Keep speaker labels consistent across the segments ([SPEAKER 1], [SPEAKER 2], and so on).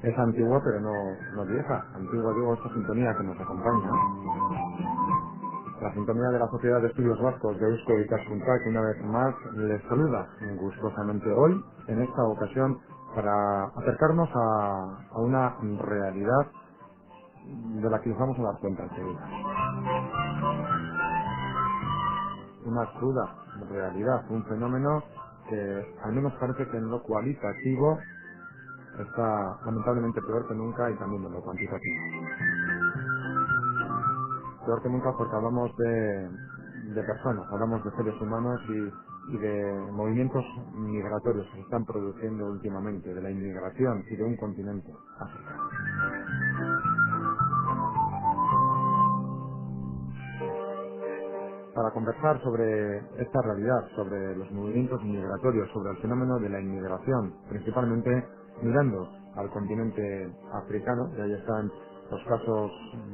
[SPEAKER 1] Es antigua, pero no vieja. Antigua, digo, esta sintonía que nos acompaña. La sintonía de la Sociedad de Estudios Vascos de Eusko Ikaskuntza, que una vez más les saluda gustosamente hoy, en esta ocasión, para acercarnos a una realidad de la que nos vamos a dar cuenta enseguida. Una cruda realidad, un fenómeno que al menos parece que en lo cualitativo está lamentablemente peor que nunca y también en lo cuantitativo. Peor que nunca porque hablamos de personas, hablamos de seres humanos y de movimientos migratorios que se están produciendo últimamente, de la inmigración y de un continente, África. Para conversar sobre esta realidad, sobre los movimientos migratorios, sobre el fenómeno de la inmigración, principalmente mirando al continente africano, y ahí están los casos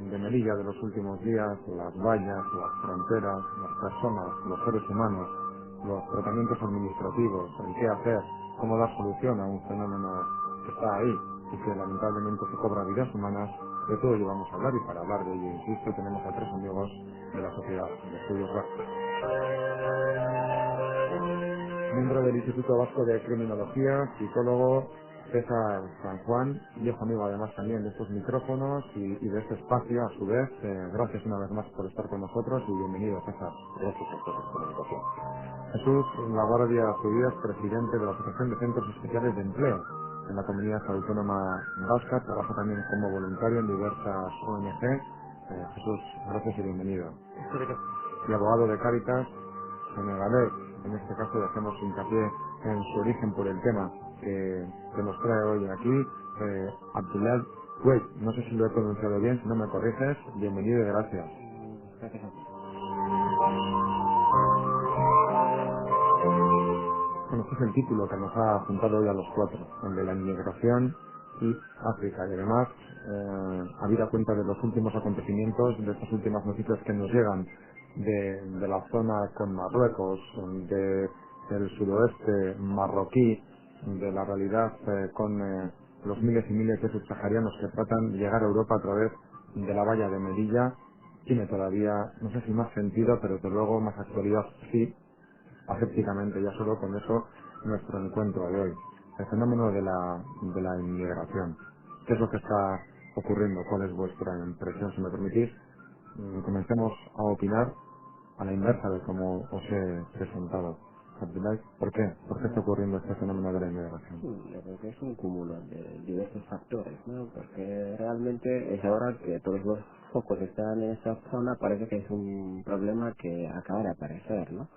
[SPEAKER 1] de Melilla de los últimos días, las vallas, las fronteras, las personas, los seres humanos, los tratamientos administrativos, el qué hacer, cómo dar solución a un fenómeno que está ahí y que lamentablemente se cobra vidas humanas. De todo ello vamos a hablar, y para hablar de ello, insisto, tenemos a tres amigos de la Sociedad de Estudios Vascos. Miembro del Instituto Vasco de Criminología, psicólogo César San Juan, viejo amigo además también de estos micrófonos y de este espacio a su vez. Gracias una vez más por estar con nosotros y bienvenido, César. Gracias a ustedes por la invitación. Jesús Laguardia Zubias, presidente de la Asociación de Centros Especiales de Empleo en la Comunidad Autónoma Vasca, trabaja también como voluntario en diversas ONG. Jesús, gracias y bienvenido. Y abogado de Cáritas senegalés, en este caso le hacemos hincapié en su origen por el tema que nos trae hoy aquí, Abdullah Wade. No sé si lo he pronunciado bien, si no me corriges, bienvenido y gracias.
[SPEAKER 2] Gracias a ti.
[SPEAKER 1] Bueno, este es el título que nos ha juntado hoy a los cuatro, el de la inmigración y África, y además, habida cuenta de los últimos acontecimientos, de estas últimas noticias que nos llegan de la zona con Marruecos, del suroeste marroquí, de la realidad con los miles y miles de subsaharianos que tratan de llegar a Europa a través de la valla de Melilla, tiene todavía, no sé si más sentido, pero desde luego más actualidad sí, asépticamente, ya solo con eso, nuestro encuentro de hoy. El fenómeno de la inmigración. ¿Qué es lo que está ocurriendo? ¿Cuál es vuestra impresión? Si me permitís, comencemos a opinar a la inversa de cómo os he presentado. Abdullah, ¿por qué? ¿Por qué está
[SPEAKER 2] Bueno,
[SPEAKER 1] ocurriendo este fenómeno de la inmigración?
[SPEAKER 2] sí, yo creo que es un cúmulo de diversos factores, ¿no? Porque realmente es ahora que todos los focos están en esa zona, parece que es un problema que acaba de aparecer, ¿no?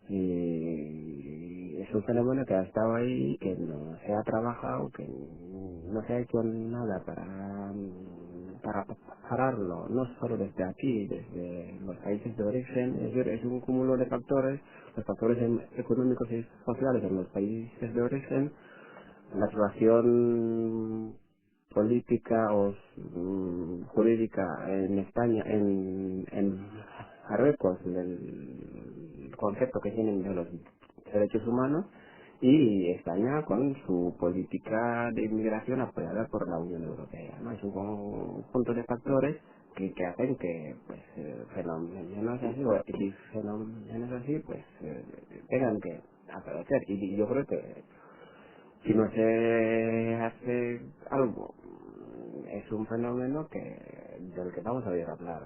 [SPEAKER 2] Y es un fenómeno que ha estado ahí, que no se ha trabajado, que no se ha hecho nada para pararlo, no solo desde aquí, desde los países de origen, es decir, es un cúmulo de factores, los factores económicos y sociales en los países de origen, la situación política o jurídica en España, en Marruecos, del concepto que tienen de los derechos humanos, y España con su política de inmigración apoyada por la Unión Europea, ¿no? Es un conjunto de factores que hacen que pues fenómenos así o fenómenos así pues tengan que aparecer, y yo creo que si no se hace algo, es un fenómeno del que vamos a oír hablar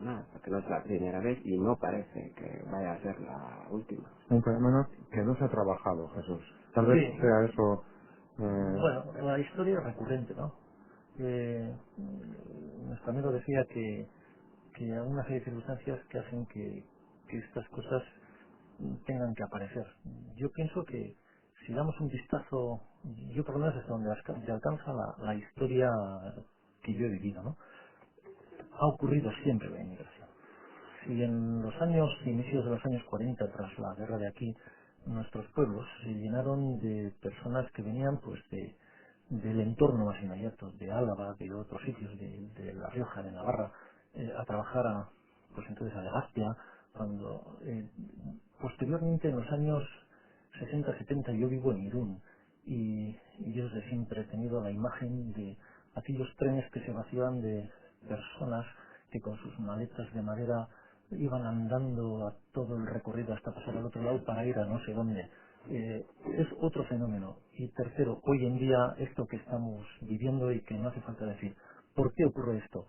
[SPEAKER 2] más, porque no es la primera vez y no parece que vaya a ser la última.
[SPEAKER 1] Un fenómeno que no se ha trabajado, Jesús. Tal vez
[SPEAKER 3] Sí,
[SPEAKER 1] sea eso.
[SPEAKER 3] bueno, la historia es recurrente, ¿no? Nuestro amigo decía que hay una serie de circunstancias que hacen que estas cosas tengan que aparecer. Yo pienso que si damos un vistazo, yo por lo menos hasta donde alcanza la historia que yo he vivido, ¿no? Ha ocurrido siempre la inmigración. Si en los años, inicios de los años 40, tras la guerra de aquí, nuestros pueblos se llenaron de personas que venían pues del entorno más inmediato, de Álava, de otros sitios, de La Rioja, de Navarra, a trabajar pues entonces a Legazpia, cuando posteriormente en los años 60, 70 yo vivo en Irún y yo desde siempre he tenido la imagen aquellos trenes que se vaciaban de personas que con sus maletas de madera iban andando a todo el recorrido hasta pasar al otro lado para ir a no sé dónde. Es otro fenómeno. Y tercero, hoy en día esto que estamos viviendo y que no hace falta decir, ¿por qué ocurre esto?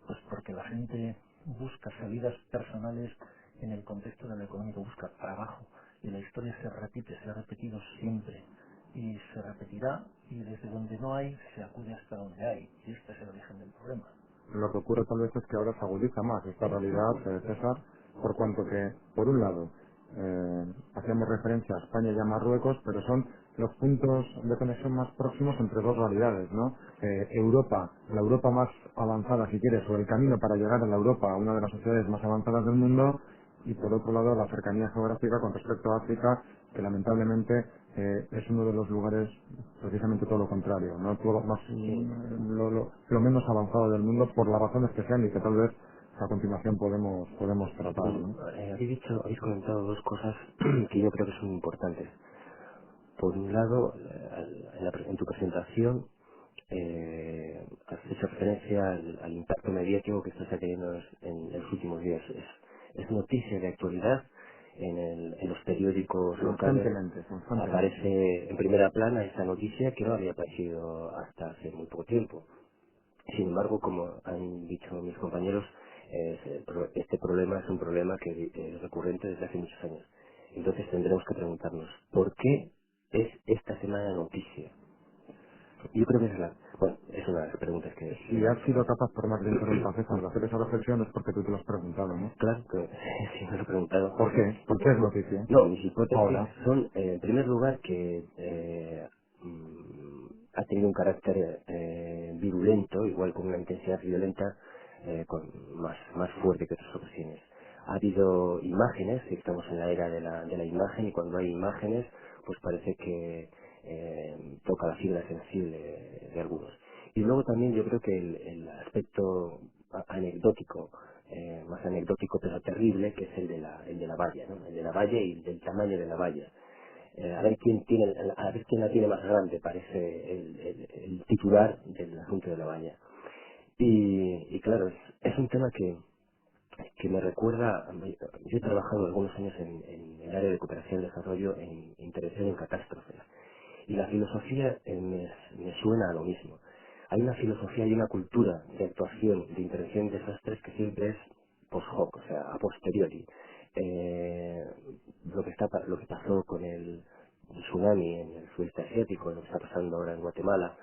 [SPEAKER 3] Pues porque la gente busca salidas personales en el contexto de lo económico, busca trabajo y la historia se repite, se ha repetido siempre y se repetirá y desde donde no hay se acude hasta donde hay y este es el origen del problema.
[SPEAKER 1] Lo que ocurre tal vez es que ahora se agudiza más esta realidad, César, por cuanto que, por un lado, hacíamos referencia a España y a Marruecos, pero son los puntos de conexión más próximos entre dos realidades, ¿no? Europa, la Europa más avanzada, si quieres, o el camino para llegar a la Europa, una de las sociedades más avanzadas del mundo, y por otro lado la cercanía geográfica con respecto a África, que lamentablemente es uno de los lugares precisamente todo lo contrario, no todo más lo menos avanzado del mundo por las razones que sean y que tal vez a continuación podemos tratar, ¿no?
[SPEAKER 2] Habéis comentado dos cosas que yo creo que son importantes. Por un lado, en tu presentación has hecho referencia al impacto mediático que esto está teniendo en los últimos días. Es noticia de actualidad en los periódicos locales.
[SPEAKER 1] Constantemente.
[SPEAKER 2] Aparece en primera plana esta noticia que no había aparecido hasta hace muy poco tiempo. Sin embargo, como han dicho mis compañeros, este problema es un problema que es recurrente desde hace muchos años. Entonces tendremos que preguntarnos, ¿por qué es esta semana noticia? Yo creo que es una de las preguntas que...
[SPEAKER 1] Si has sido capaz, por más que interrumpa, César, de hacer esa reflexión es porque tú te lo has preguntado, ¿no?
[SPEAKER 2] Claro que sí me lo he preguntado.
[SPEAKER 1] ¿Por qué? ¿Por qué es noticia?
[SPEAKER 2] No, mis hipótesis
[SPEAKER 1] Ahora.
[SPEAKER 2] son, en primer lugar, que ha tenido un carácter virulento, igual con una intensidad violenta, más fuerte que otras ocasiones. Ha habido imágenes, y estamos en la era de la imagen, y cuando hay imágenes, pues parece que toca la fibra sensible de algunos. Y luego también yo creo que el aspecto anecdótico, más anecdótico pero terrible, que es el de la valla, ¿no? El de la valla y del tamaño de la valla. A ver quién la tiene más grande, parece el titular del asunto de la valla. Y claro, es un tema que me recuerda, yo he trabajado algunos años en el área de cooperación y desarrollo en intervención en catástrofes. Y la filosofía me suena a lo mismo. Hay una filosofía y una cultura de actuación, de intervención en desastres que siempre es post hoc, o sea, a posteriori. Eh, lo que pasó con el tsunami en el sudeste asiático, lo que está pasando ahora en Guatemala,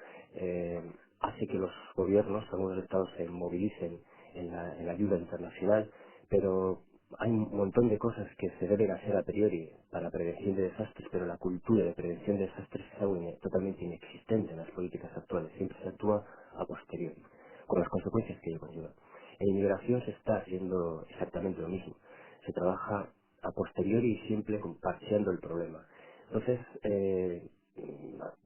[SPEAKER 2] hace que los gobiernos, algunos estados se movilicen en la ayuda internacional, pero hay un montón de cosas que se deben hacer a priori para prevención de desastres, pero la cultura de prevención de desastres es algo totalmente inexistente en las políticas actuales. Siempre se actúa a posteriori, con las consecuencias que ello conlleva. En inmigración se está haciendo exactamente lo mismo. Se trabaja a posteriori y siempre parcheando el problema. Entonces,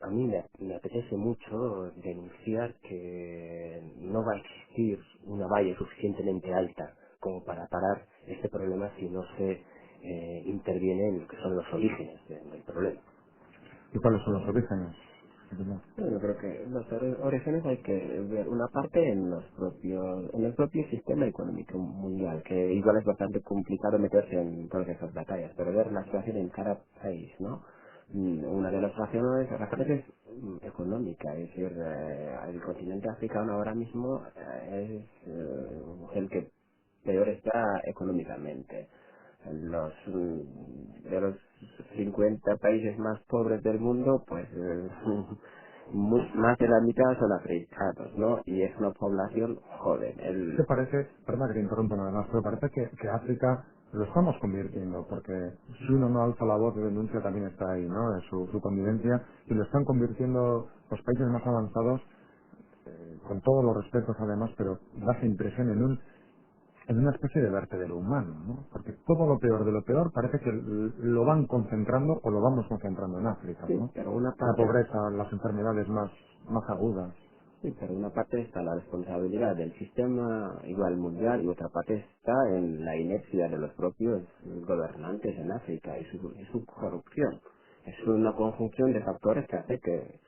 [SPEAKER 2] a mí me apetece mucho denunciar que no va a existir una valla suficientemente alta como para parar este problema si no se interviene en lo que son los orígenes del problema.
[SPEAKER 1] ¿Y cuáles son los orígenes?
[SPEAKER 2] Bueno, yo creo que los orígenes hay que ver una parte en el propio sistema económico mundial, que igual es bastante complicado meterse en todas esas batallas, pero ver la situación en cada país, ¿no? Una de las razones es económica, es decir, el continente africano ahora mismo es el que peor está económicamente. De los 50 países más pobres del mundo, pues más de la mitad son africanos, ¿no? Y es una población joven.
[SPEAKER 1] ¿Qué parece, perdón que te interrumpa nada más, pero parece que África lo estamos convirtiendo, porque si uno no alza la voz de denuncia también está ahí, ¿no? Es su convivencia, y lo están convirtiendo los países más avanzados, con todos los respetos además, pero da esa impresión en una especie de vertedero humano, ¿no? Porque todo lo peor de lo peor parece que lo van concentrando o lo vamos concentrando en África,
[SPEAKER 2] Sí,
[SPEAKER 1] ¿no?
[SPEAKER 2] pero una
[SPEAKER 1] La
[SPEAKER 2] parte,
[SPEAKER 1] pobreza, las enfermedades más agudas.
[SPEAKER 2] sí, pero una parte está la responsabilidad del sistema igual mundial y otra parte está en la inercia de los propios gobernantes en África y su corrupción. Es una conjunción de factores que hace que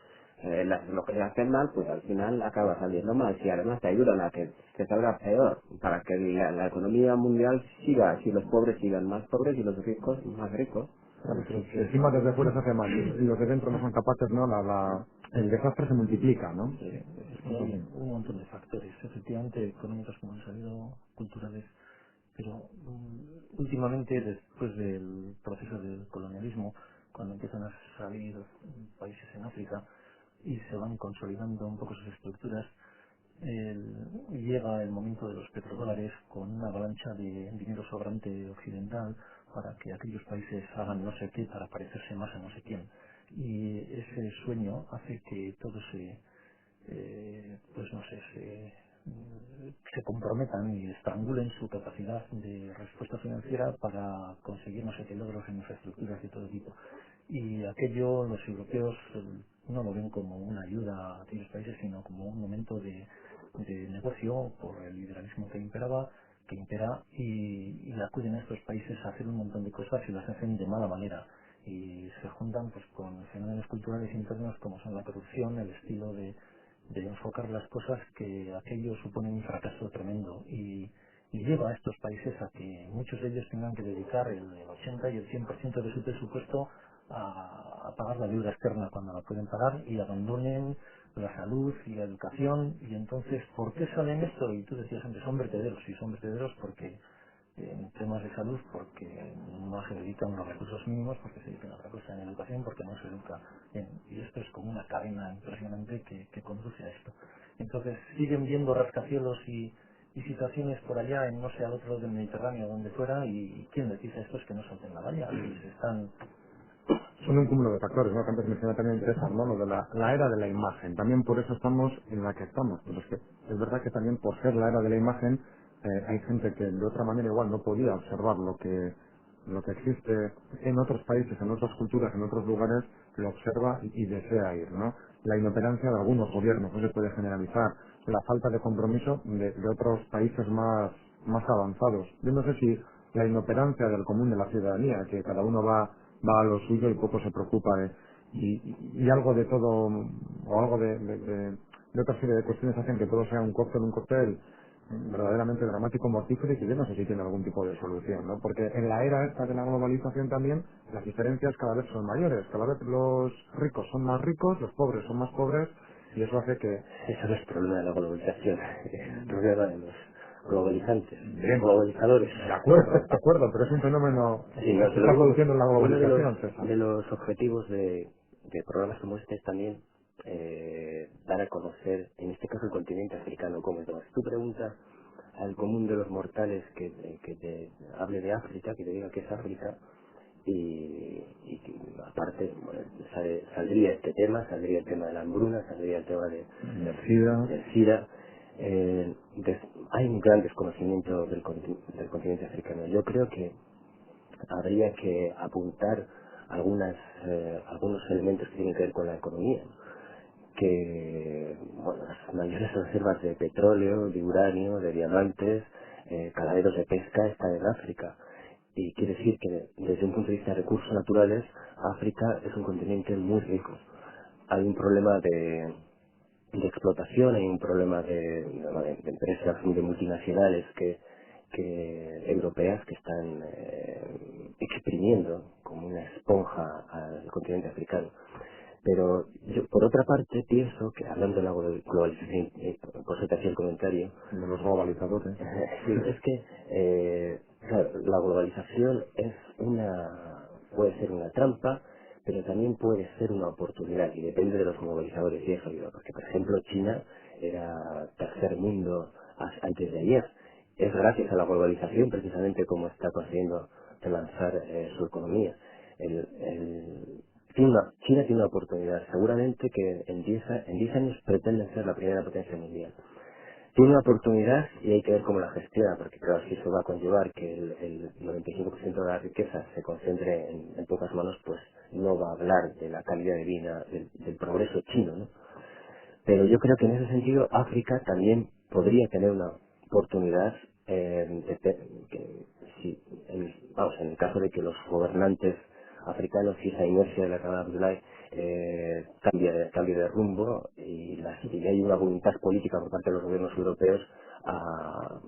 [SPEAKER 2] lo que se hacen mal, pues al final acaba saliendo mal. Si además te ayudan a que te salga peor, para que la economía mundial siga, si los pobres sigan más pobres y los ricos más ricos.
[SPEAKER 1] Claro, pero si encima desde fuera se hace mal y los de dentro no son capaces, ¿no? El desastre se multiplica, ¿no?
[SPEAKER 3] Sí, es que hay un montón de factores, efectivamente, económicos como han salido, culturales, pero últimamente, después del proceso del colonialismo, cuando empiezan a salir países en África y se van consolidando un poco sus estructuras, llega el momento de los petrodólares con una avalancha de dinero sobrante occidental para que aquellos países hagan no sé qué para parecerse más a no sé quién. Y ese sueño hace que todo pues no sé, se comprometan y estrangulen su capacidad de respuesta financiera para conseguir no sé qué logros en infraestructuras de todo tipo. Y aquello los europeos no lo ven como una ayuda a aquellos países, sino como un momento de negocio por el liberalismo que impera y acuden a estos países a hacer un montón de cosas y las hacen de mala manera y se juntan pues con fenómenos culturales internos como son la corrupción, el estilo de enfocar las cosas, que aquello supone un fracaso tremendo y lleva a estos países a que muchos de ellos tengan que dedicar el 80 y el 100% de su presupuesto a pagar la deuda externa cuando la pueden pagar y abandonen la salud y la educación. Y entonces, ¿por qué salen esto? Y tú decías antes, son vertederos, y son vertederos porque en temas de salud, porque no se dedican los recursos mínimos, porque se dedican a otra cosa, en educación porque no se educa bien. Y esto es como una cadena impresionante que conduce a esto. Entonces siguen viendo rascacielos y situaciones por allá, en no sé, al otro lado del Mediterráneo, donde fuera, y ¿quién les dice a estos que no salten la valla? Y se están...
[SPEAKER 1] Son un cúmulo de factores, ¿no? Que antes mencionaba también César, ¿no? Lo de la era de la imagen. También por eso estamos en la que estamos. Pero es que es verdad que también por ser la era de la imagen, hay gente que de otra manera igual no podía observar lo que existe en otros países, en otras culturas, en otros lugares, lo observa y desea ir, ¿no? La inoperancia de algunos gobiernos, no se puede generalizar, la falta de compromiso de otros países más avanzados. Yo no sé si la inoperancia del común de la ciudadanía, que cada uno va a lo suyo y poco se preocupa y algo de todo, o algo de otra serie de cuestiones hacen que todo sea un cóctel verdaderamente dramático, mortífero y que yo no sé si tiene algún tipo de solución, ¿no? Porque en la era esta de la globalización también las diferencias cada vez son mayores, cada vez los ricos son más ricos, los pobres son más pobres y eso hace que...
[SPEAKER 2] Eso no es problema de la globalización, es problema de los globalizantes,
[SPEAKER 1] Bien,
[SPEAKER 2] globalizadores.
[SPEAKER 1] de acuerdo, pero es un fenómeno
[SPEAKER 2] Sí,
[SPEAKER 1] que
[SPEAKER 2] no,
[SPEAKER 1] se
[SPEAKER 2] te lo
[SPEAKER 1] está
[SPEAKER 2] digo,
[SPEAKER 1] produciendo en la
[SPEAKER 2] uno
[SPEAKER 1] globalización, César.
[SPEAKER 2] de los objetivos de programas como este es también dar a conocer, en este caso, el continente africano como es. Si tú preguntas al común de los mortales que te hable de África, que te diga que es África, y que, aparte, bueno, saldría este tema, saldría el tema de la hambruna, saldría el tema
[SPEAKER 1] El SIDA.
[SPEAKER 2] del SIDA. Hay un gran desconocimiento del continente africano. Yo creo que habría que apuntar algunos elementos que tienen que ver con la economía, que bueno, las mayores reservas de petróleo, de uranio, de diamantes, caladeros de pesca están en África. Y quiere decir que desde un punto de vista de recursos naturales, África es un continente muy rico. Hay un problema de explotación, hay un problema de empresas de multinacionales que europeas que están exprimiendo como una esponja al continente africano. Pero yo, por otra parte, pienso que, hablando de la globalización, por eso te hacía el comentario,
[SPEAKER 1] De los globalizadores.
[SPEAKER 2] sí, es que claro, la globalización puede ser una trampa, pero también puede ser una oportunidad, y depende de los globalizadores y eso, porque por ejemplo China era tercer mundo antes de ayer. Es gracias a la globalización precisamente como está consiguiendo relanzar su economía. China tiene una oportunidad, seguramente que en 10 años pretenden ser la primera potencia mundial. Tiene una oportunidad y hay que ver cómo la gestiona, porque claro, si eso va a conllevar que el 95% de la riqueza se concentre en pocas manos, pues no va a hablar de la calidad de vida, del progreso chino, ¿no? Pero yo creo que en ese sentido África también podría tener una oportunidad que si, vamos, en el caso de que los gobernantes africanos y esa inercia de la cadena Abdullah cambie de rumbo y hay una voluntad política por parte de los gobiernos europeos a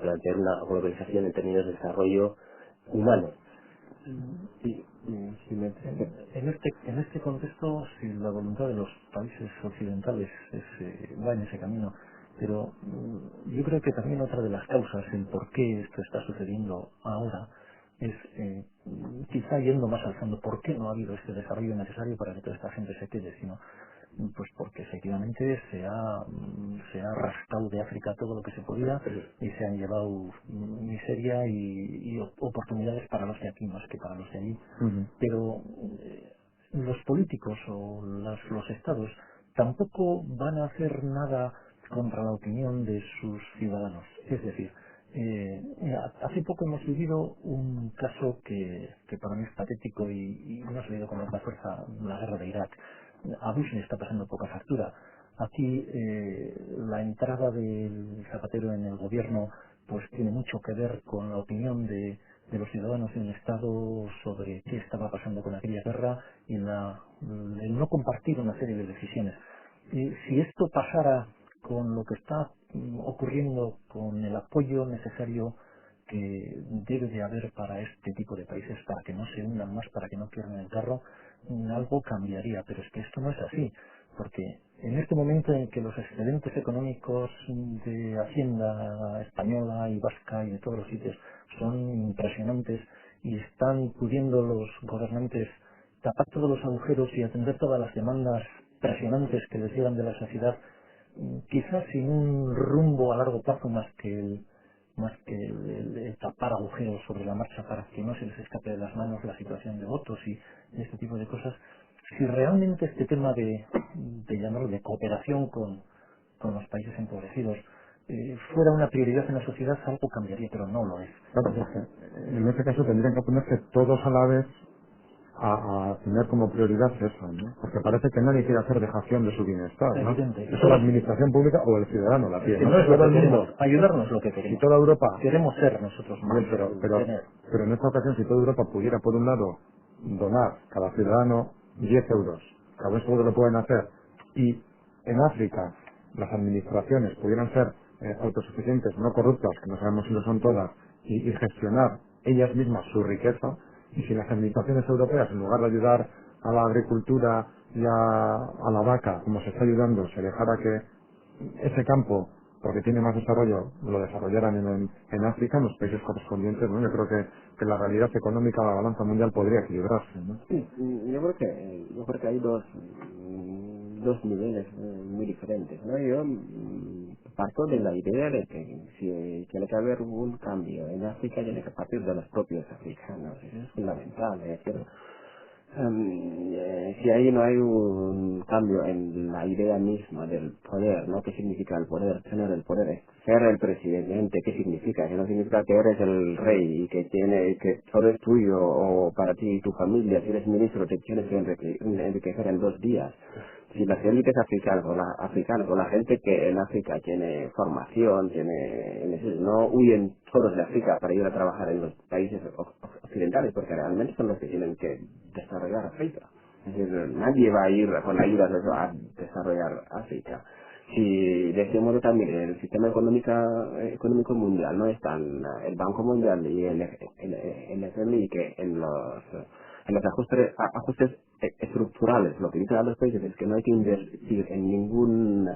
[SPEAKER 2] plantear una globalización en términos de desarrollo humano.
[SPEAKER 3] Sí, si en este contexto, si la voluntad de los países occidentales va en ese camino, pero yo creo que también otra de las causas, el por qué esto está sucediendo ahora, es quizá yendo más al fondo, ¿por qué no ha habido este desarrollo necesario para que toda esta gente se quede? Sino pues porque efectivamente se ha rascado de África todo lo que se podía y se han llevado miseria y oportunidades para los de aquí más que para los de allí. Pero los políticos o los estados tampoco van a hacer nada contra la opinión de sus ciudadanos. Es decir, hace poco hemos vivido un caso que para mí es patético y no se ha ido con la fuerza, la guerra de Irak. A Bush le está pasando poca factura. Aquí la entrada del Zapatero en el gobierno pues tiene mucho que ver con la opinión de los ciudadanos en el Estado sobre qué estaba pasando con aquella guerra y el no compartir una serie de decisiones. Y si esto pasara con lo que está ocurriendo, con el apoyo necesario que debe de haber para este tipo de países, para que no se hundan más, para que no pierdan el carro, algo cambiaría. Pero es que esto no es así, porque en este momento en que los excedentes económicos de Hacienda española y vasca y de todos los sitios son impresionantes y están pudiendo los gobernantes tapar todos los agujeros y atender todas las demandas presionantes que les llegan de la sociedad, quizás sin un rumbo a largo plazo más que el tapar agujeros sobre la marcha para que no se les escape de las manos la situación de votos y este tipo de cosas. Si realmente este tema de llamarlo de cooperación con los países empobrecidos fuera una prioridad en la sociedad, algo cambiaría, pero no lo es.
[SPEAKER 1] Claro, porque en ese caso tendrían que ponerse todos a la vez a tener como prioridad eso, ¿no? Porque parece que nadie quiere hacer dejación de su bienestar, ¿no?
[SPEAKER 3] Evidente.
[SPEAKER 1] Eso la administración pública o el ciudadano la tiene.
[SPEAKER 3] No es lo que queremos, ayudarnos lo que
[SPEAKER 1] Si
[SPEAKER 3] queremos.
[SPEAKER 1] toda Europa,
[SPEAKER 3] Queremos ser nosotros más.
[SPEAKER 1] bien, pero en esta ocasión si toda Europa pudiera por un lado donar cada ciudadano 10 euros, cada vez lo pueden hacer, y en África las administraciones pudieran ser autosuficientes, no corruptas, que no sabemos si lo son todas, y gestionar ellas mismas su riqueza, y si las administraciones europeas, en lugar de ayudar a la agricultura y a la vaca, como se está ayudando, se dejara que ese campo, porque tiene más desarrollo, lo desarrollaran en África, en los países correspondientes, ¿no? Yo creo que la realidad económica de la balanza mundial podría equilibrarse, ¿no?
[SPEAKER 2] Sí, yo creo que hay dos niveles muy diferentes, ¿no? Yo parto de la idea de que si tiene que haber un cambio en África, tiene que partir de los propios africanos. Eso es fundamental, es decir, si ahí no hay un cambio en la idea misma del poder, ¿no? ¿Qué significa el poder? Tener el poder, ser el presidente, ¿qué significa? Que no significa que eres el rey y que todo es tuyo o para ti y tu familia. Si eres ministro te tienes que enriquecer en 2 días. Si las élites africanas o la gente que en África tiene formación, no huyen todos de África para ir a trabajar en los países occidentales, porque realmente son los que tienen que desarrollar África. Es decir, nadie va a ir con ayudas a desarrollar África. Si de este modo también el sistema económico mundial no están el Banco Mundial y el FMI que en los ajustes estructurales, lo que dicen a los países es que no hay que invertir en ningún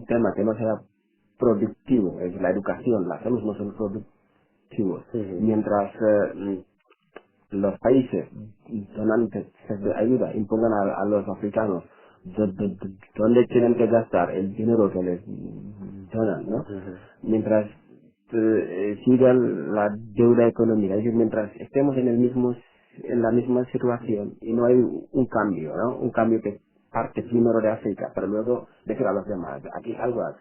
[SPEAKER 2] tema que no sea productivo, es la educación, la salud no son productivos. Mientras los países donantes de ayuda impongan a los africanos dónde tienen que gastar el dinero que les donan, ¿no? Mientras siga la deuda económica, es decir, mientras estemos en la misma situación y no hay un cambio, ¿no? Un cambio que parte primero de África, pero luego decir a los demás, aquí algo ha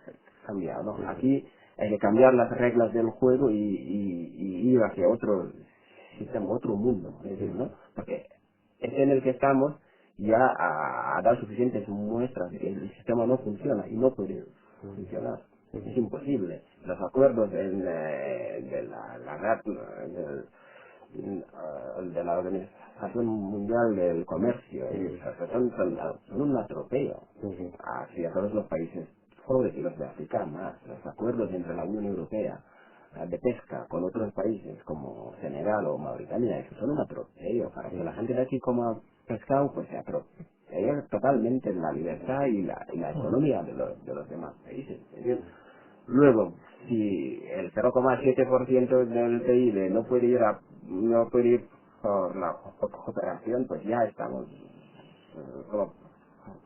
[SPEAKER 2] cambiado, ¿no? Aquí hay que cambiar las reglas del juego y ir hacia otro sistema, otro mundo, es decir, ¿no? Porque este en el que estamos ya ha dado suficientes muestras de que el sistema no funciona y no puede funcionar. Es imposible. Los acuerdos de la de la Organización Mundial del Comercio, y son un atropello hacia todos los países pobres y los de África más. Los acuerdos entre la Unión Europea de pesca con otros países como Senegal o Mauritania, eso son un atropello. Para que la gente de aquí coma pescado, pues se atropella totalmente la libertad y la economía de los demás países. ¿Entiendes? Luego, si el 0,7% del PIB no puede ir por la cooperación, pues ya estamos, como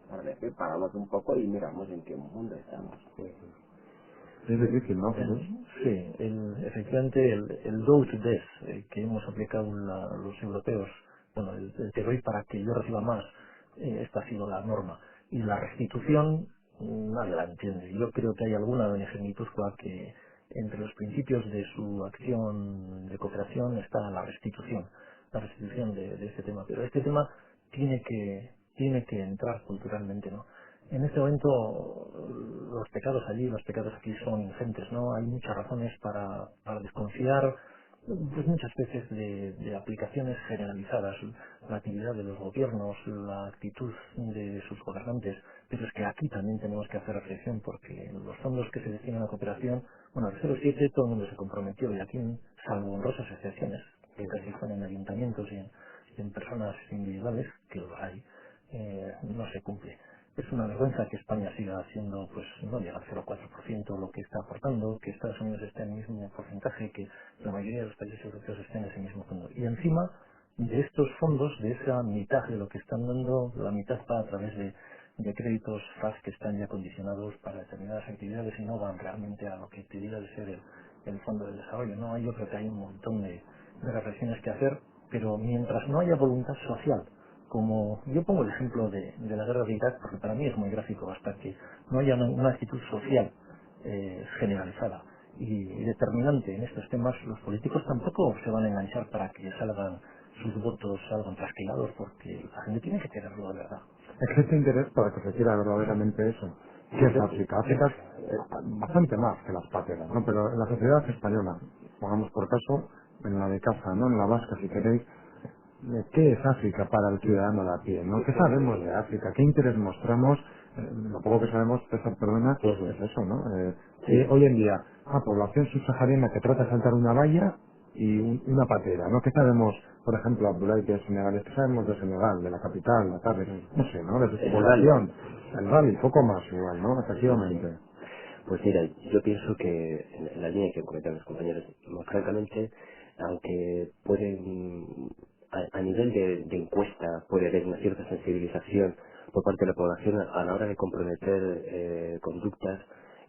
[SPEAKER 2] para decir, paramos un poco y miramos en qué mundo estamos.
[SPEAKER 1] Es difícil, ¿no, Jesús?
[SPEAKER 3] Sí, efectivamente el do to death que hemos aplicado los europeos, bueno, el te doy para que yo reciba más, esta ha sido la norma. Y la restitución, nadie la entiende. Yo creo que hay alguna ONG en Guipúzcoa que entre los principios de su acción de cooperación está la restitución de este tema. Pero este tema tiene que entrar culturalmente, ¿no? En este momento los pecados allí, los pecados aquí son ingentes, ¿no? Hay muchas razones para desconfiar, pues muchas veces de aplicaciones generalizadas, la actividad de los gobiernos, la actitud de sus gobernantes, pero es que aquí también tenemos que hacer reflexión porque los fondos que se destinan a cooperación, bueno, al 07 todo el mundo se comprometió y aquí, salvo honrosas excepciones, que casi fueron en ayuntamientos y en personas individuales, que lo hay, no se cumple. Es una vergüenza que España siga haciendo, pues no llega al 0,4% lo que está aportando, que Estados Unidos esté en el mismo porcentaje, que la mayoría de los países europeos estén en ese mismo fondo. Y encima de estos fondos, de esa mitad de lo que están dando, la mitad va a través de créditos FAS que están ya condicionados para determinadas actividades y no van realmente a lo que debería de ser el Fondo del Desarrollo. No, yo creo que hay un montón de reflexiones que hacer, pero mientras no haya voluntad social, como yo pongo el ejemplo de la guerra de Irak, porque para mí es muy gráfico, hasta que no haya una actitud social generalizada y determinante en estos temas, los políticos tampoco se van a enganchar para que sus votos salgan trasquilados, porque la gente tiene que quererlo de verdad.
[SPEAKER 1] Existe interés para que se quiera verdaderamente eso. ¿Qué es África? África es bastante más que las pateras, ¿no? Pero en la sociedad española, pongamos por caso, en la de casa, ¿no? En la vasca, si queréis, ¿qué es África para el ciudadano de a pie? ¿No? ¿Qué sabemos de África? ¿Qué interés mostramos? Lo poco que sabemos, César, perdona, es eso, ¿no? Hoy en día, población subsahariana que trata de saltar una valla y una patera, ¿no? ¿Qué sabemos, por ejemplo, Abdoulaye, que es senegalés? ¿Qué sabemos de Senegal, de la capital, la tarde? No sé, ¿no? De su población. El rally, poco más igual, ¿no? Efectivamente.
[SPEAKER 4] Pues mira, yo pienso que en la línea que comentan los compañeros, francamente, aunque pueden, a nivel de encuesta, puede haber una cierta sensibilización por parte de la población a la hora de comprometer conductas,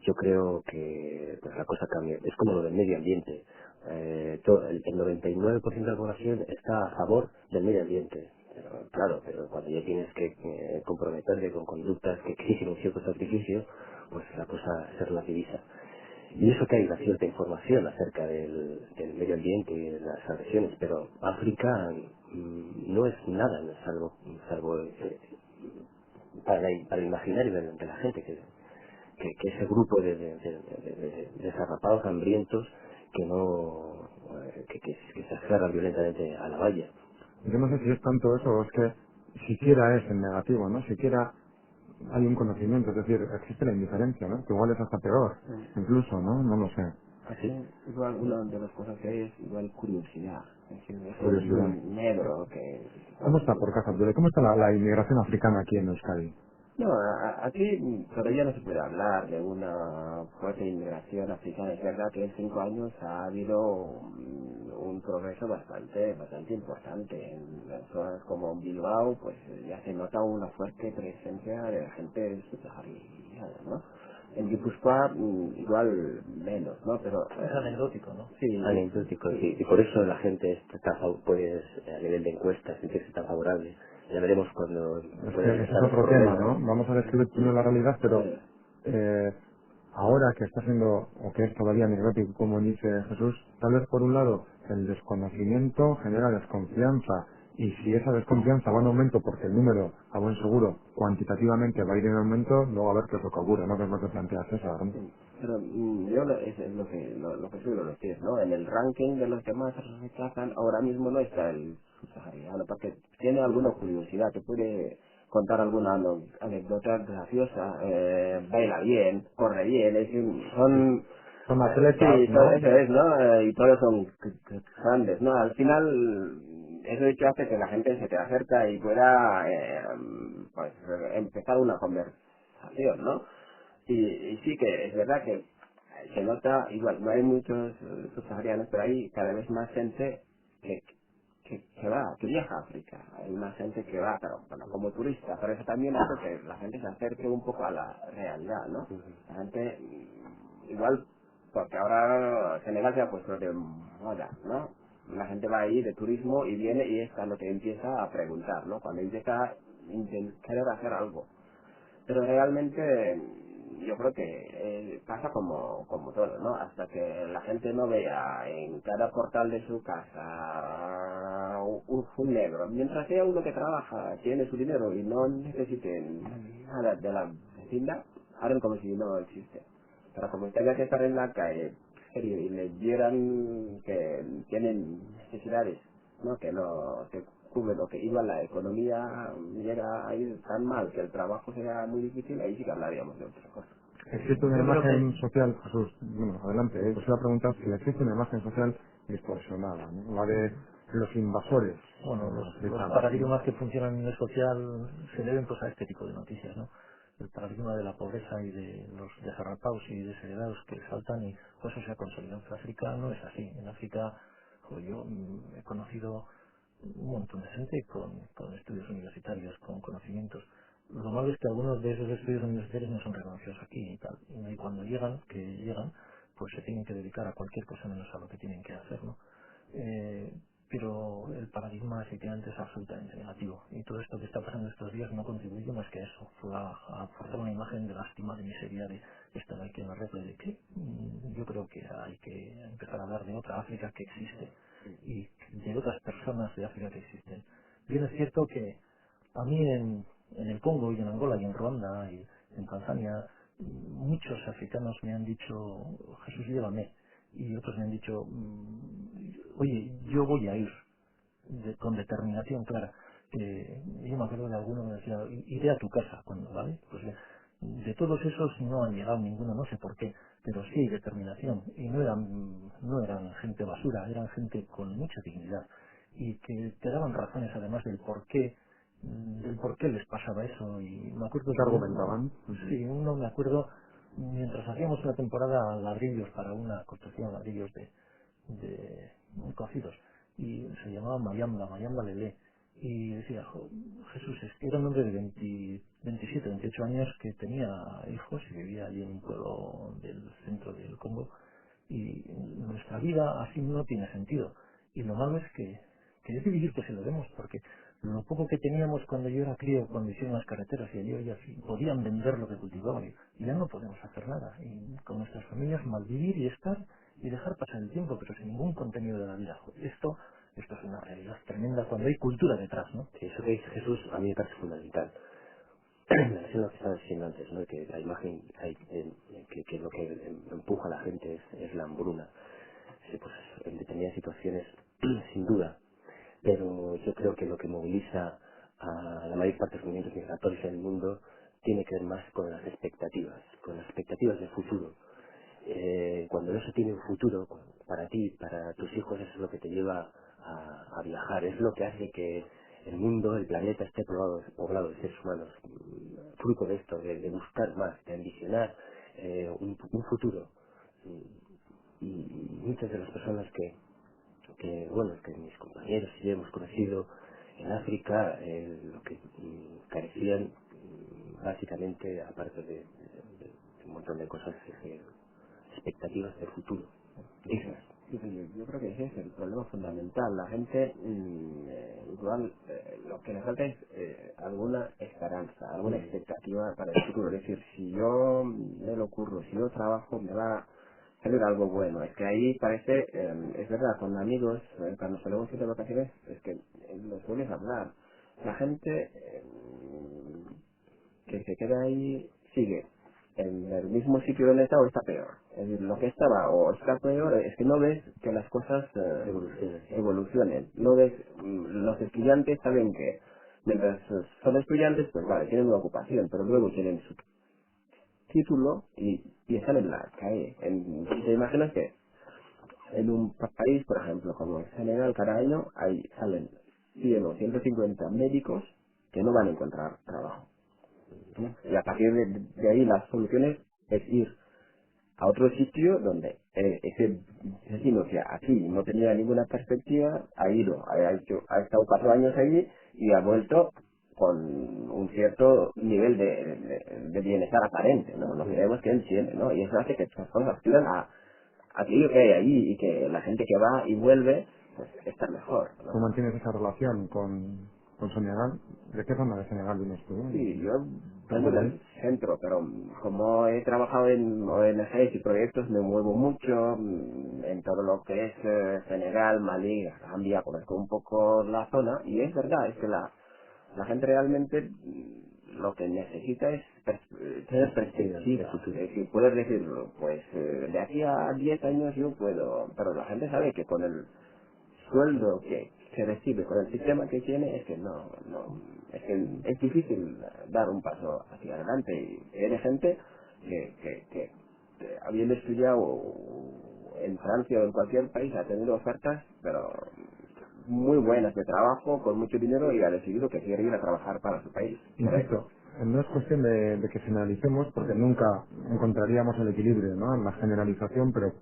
[SPEAKER 4] yo creo que pues la cosa cambia. Es como lo del medio ambiente. El 99% de la población está a favor del medio ambiente. Pero cuando ya tienes que comprometerte con conductas que exigen un cierto sacrificio, pues la cosa se relativiza. Y eso que hay una cierta información acerca del medio ambiente y de las agresiones, pero África no es nada, salvo para el imaginario de la gente, que ese grupo de desarrapados hambrientos que no que se aferran violentamente a la valla.
[SPEAKER 1] Yo no sé si es tanto eso o es que siquiera es en negativo, ¿no? Siquiera hay un conocimiento, es decir, existe la indiferencia, ¿no? Que igual es hasta peor, incluso, ¿no? No lo sé.
[SPEAKER 2] Así, igual una de las cosas que hay es igual curiosidad. Es decir, eso es
[SPEAKER 1] Curiosidad.
[SPEAKER 2] un negro que...
[SPEAKER 1] ¿Cómo está por casa, Abdul? ¿Cómo está la inmigración africana aquí en Euskadi?
[SPEAKER 2] No, aquí todavía no se puede hablar de una fuerte inmigración africana. Es verdad que en 5 años ha habido un progreso bastante importante. En las zonas como Bilbao, pues ya se nota una fuerte presencia de gente subsahariana, ¿no? En Guipúzcoa igual menos, ¿no? Pero
[SPEAKER 3] Es anecdótico, ¿no?
[SPEAKER 2] sí,
[SPEAKER 4] Anecdótico, sí. Y por eso la gente pues a nivel de encuestas sentirse tan favorable. Ya veremos cuando
[SPEAKER 1] Es
[SPEAKER 4] pueda
[SPEAKER 1] que ese
[SPEAKER 4] empezar
[SPEAKER 1] es
[SPEAKER 4] los
[SPEAKER 1] otro tema,
[SPEAKER 4] problemas.
[SPEAKER 1] ¿no? Vamos a describir primero la realidad, pero ahora que está siendo, o que es todavía anecdótico, como dice Jesús, tal vez por un lado el desconocimiento genera desconfianza Y si esa desconfianza va en aumento porque el número, a buen seguro, cuantitativamente va a ir en aumento, luego a ver qué es lo que ocurre, ¿no? Que es lo que plantea César, ¿no?
[SPEAKER 2] Sí, pero yo es lo que suelo decir, ¿no? En el ranking de los que más rechazan, ahora mismo no está el subsahariano, porque tiene alguna curiosidad, te puede contar alguna anécdota graciosa, baila bien, corre bien, es decir, son...
[SPEAKER 1] Son
[SPEAKER 2] Sí,
[SPEAKER 1] atletas, ¿no?
[SPEAKER 2] eso es, ¿no? Y todos son grandes, ¿no? Al final, eso de hecho hace que la gente se te acerca y pueda, pues, empezar una conversación, ¿no? Y sí que es verdad que se nota, igual, no hay muchos subsaharianos, pero hay cada vez más gente que, que va, que viaja a África. Hay más gente que va, pero bueno, como turista, pero eso también hace que la gente se acerque un poco a la realidad, ¿no? La gente, igual, porque ahora Senegal se ha puesto de moda, ¿no? La gente va ahí de turismo y viene y es cuando te empieza a preguntar, ¿no? Cuando empieza a querer hacer algo. Pero realmente yo creo que pasa como todo, ¿no? Hasta que la gente no vea en cada portal de su casa un negro. Mientras sea uno que trabaja, tiene su dinero y no necesite nada de la vecindad, harán como si no existe. Pero como tenga que estar en la calle, serio, y les dieran que tienen necesidades, ¿no? Que no se cubre lo que igual la economía llega a ir tan mal que el trabajo sea muy difícil, ahí sí que hablaríamos de otra cosa.
[SPEAKER 1] Existe una
[SPEAKER 3] Yo creo
[SPEAKER 1] imagen
[SPEAKER 3] que,
[SPEAKER 1] social, Jesús, bueno, adelante, os iba a preguntar si existe una imagen social distorsionada, ¿no? La de los invasores
[SPEAKER 3] bueno, los
[SPEAKER 1] africanos, ¿no?
[SPEAKER 3] paradigmas que funcionan en el social se deben pues a este tipo de noticias, ¿no? El paradigma de la pobreza y de los desarrapados y desheredados que saltan y pues eso se ha consolidado. En África no es así. En África, yo he conocido un montón de gente con estudios universitarios, con conocimientos. Lo malo es que algunos de esos estudios universitarios no son reconocidos aquí y tal. Y cuando llegan, pues se tienen que dedicar a cualquier cosa menos a lo que tienen que hacer, ¿no? Eh, pero el paradigma efectivamente es absolutamente negativo y todo esto que está pasando estos días no contribuye más que a eso, a aportar una imagen de lástima, de miseria, de estar aquí en la red de que yo creo que hay que empezar a hablar de otra África que existe y de otras personas de África que existen. Bien es cierto que a mí en el Congo y en Angola y en Ruanda y en Tanzania muchos africanos me han dicho Jesús llévame y otros me han dicho oye yo voy a ir con determinación clara. Yo me acuerdo de alguno que me decía, iré a tu casa cuando, ¿vale? Pues de todos esos no han llegado ninguno, no sé por qué, pero sí hay determinación. Y no eran gente basura, eran gente con mucha dignidad. Y que te daban razones además del por qué les pasaba eso. Y me acuerdo
[SPEAKER 1] ¿Qué
[SPEAKER 3] de
[SPEAKER 1] argumentaban?
[SPEAKER 3] sí, uno me acuerdo, mientras hacíamos una temporada ladrillos para una construcción, ladrillos de muy cocidos y se llamaba Mayamba Lele y decía Jesús es que era un hombre de 27, 28 años que tenía hijos y vivía allí en un pueblo del centro del Congo y nuestra vida así no tiene sentido y lo malo es que es vivir que se lo demos porque lo poco que teníamos cuando yo era crío, cuando hicieron las carreteras y allí ellas podían vender lo que cultivaban y ya no podemos hacer nada y con nuestras familias malvivir y estar y dejar pasar el tiempo pero sin ningún contenido de la vida. Esto es una realidad tremenda cuando hay cultura detrás, ¿no?
[SPEAKER 4] Sí, eso que dice Jesús a mí me parece fundamental. En relación a lo que estaba diciendo antes, ¿no? Que la imagen que lo que empuja a la gente es la hambruna. Sí, pues en determinadas situaciones, sin duda. Pero yo creo que lo que moviliza a la mayor parte de los movimientos migratorios en el mundo tiene que ver más con las expectativas del futuro. Cuando no se tiene un futuro para ti, para tus hijos, eso es lo que te lleva a viajar, es lo que hace que el mundo, el planeta esté poblado de seres humanos, fruto de esto, de buscar más, de ambicionar un futuro. Y muchas de las personas bueno, que mis compañeros y yo hemos conocido en África, lo que carecían básicamente, aparte de un montón de cosas, expectativas de futuro, dignas.
[SPEAKER 2] Sí, sí, yo creo que ese es el problema fundamental. La gente, igual, lo que le falta es alguna esperanza, alguna expectativa para el futuro. Es decir, si yo me lo ocurro, si yo trabajo, me va a salir algo bueno. Es que ahí parece, es verdad, con amigos, cuando solemos ir de vacaciones, es que lo sueles hablar. La gente que se queda ahí sigue en el mismo sitio donde está o está peor. Es decir, lo que estaba o está peor es que no ves que las cosas evolucionen. No ves, los estudiantes saben que mientras son estudiantes, pues vale, tienen una ocupación, pero luego tienen su título y están en la calle. ¿Te imaginas que en un país, por ejemplo, como en Senegal, cada año salen 100 o 150 médicos que no van a encontrar trabajo? ¿No? Y a partir de ahí las soluciones es ir a otro sitio donde ese vecino que aquí no tenía ninguna perspectiva ha ido, ha estado 4 años allí y ha vuelto con un cierto nivel de bienestar aparente, ¿no? Lo que vemos que él tiene, ¿no? Y eso hace que estas cosas aspiran a aquello que hay allí y que la gente que va y vuelve pues está mejor,
[SPEAKER 1] ¿Tú
[SPEAKER 2] ¿no?
[SPEAKER 1] mantienes esa relación con Senegal? ¿De qué zona de Senegal vienes tú?
[SPEAKER 2] Sí, yo
[SPEAKER 1] ¿Te
[SPEAKER 2] vengo
[SPEAKER 1] mueves?
[SPEAKER 2] del centro, pero como he trabajado en ONGs y proyectos, me muevo mucho en todo lo que es Senegal, Malí, Gambia, conozco un poco la zona y es verdad, es que la gente realmente lo que necesita es tener perspectiva. Es decir, poder decir, pues de aquí a 10 años yo puedo, pero la gente sabe que con el sueldo que se recibe con el sistema que tiene es que es que es difícil dar un paso hacia adelante y hay gente que habiendo estudiado en Francia o en cualquier país ha tenido ofertas pero muy buenas de trabajo con mucho dinero y ha decidido que quiere ir a trabajar para su país.
[SPEAKER 1] Insisto, no es cuestión de que generalicemos porque nunca encontraríamos el equilibrio, ¿no?, en la generalización, pero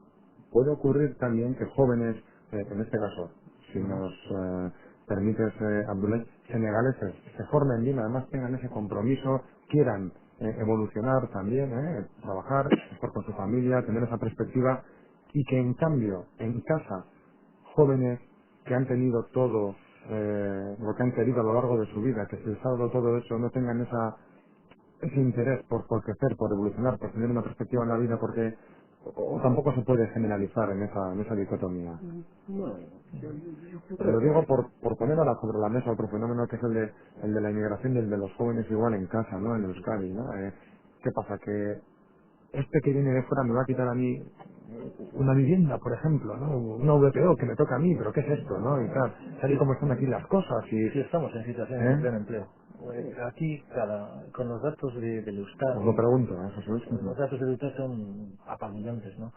[SPEAKER 1] puede ocurrir también que jóvenes, en este caso, si nos permites, Abdoulaye, senegaleses, se formen bien, además tengan ese compromiso, quieran evolucionar también, trabajar, estar con su familia, tener esa perspectiva, y que en cambio, en casa, jóvenes que han tenido todo lo que han querido a lo largo de su vida, que se les ha dado todo eso, no tengan ese interés por crecer, por evolucionar, por tener una perspectiva en la vida, porque o tampoco se puede generalizar en esa dicotomía.
[SPEAKER 2] No,
[SPEAKER 1] Te lo digo por poner ahora sobre la mesa otro fenómeno que es el de la inmigración y el de los jóvenes igual en casa, ¿no?, en Euskadi, ¿no? ¿Qué pasa? Que este que viene de fuera me va a quitar a mí una vivienda, por ejemplo, ¿no? Una VPO que me toca a mí, pero ¿qué es esto, no? Y tal y como están aquí las cosas y...
[SPEAKER 3] Sí, estamos en situaciones de
[SPEAKER 1] ¿Eh?
[SPEAKER 3] pleno empleo. Aquí, con los datos del Eustat,
[SPEAKER 1] Os lo pregunto, ¿eh, Jesús?
[SPEAKER 3] los datos del Eustat son apabullantes, ¿no?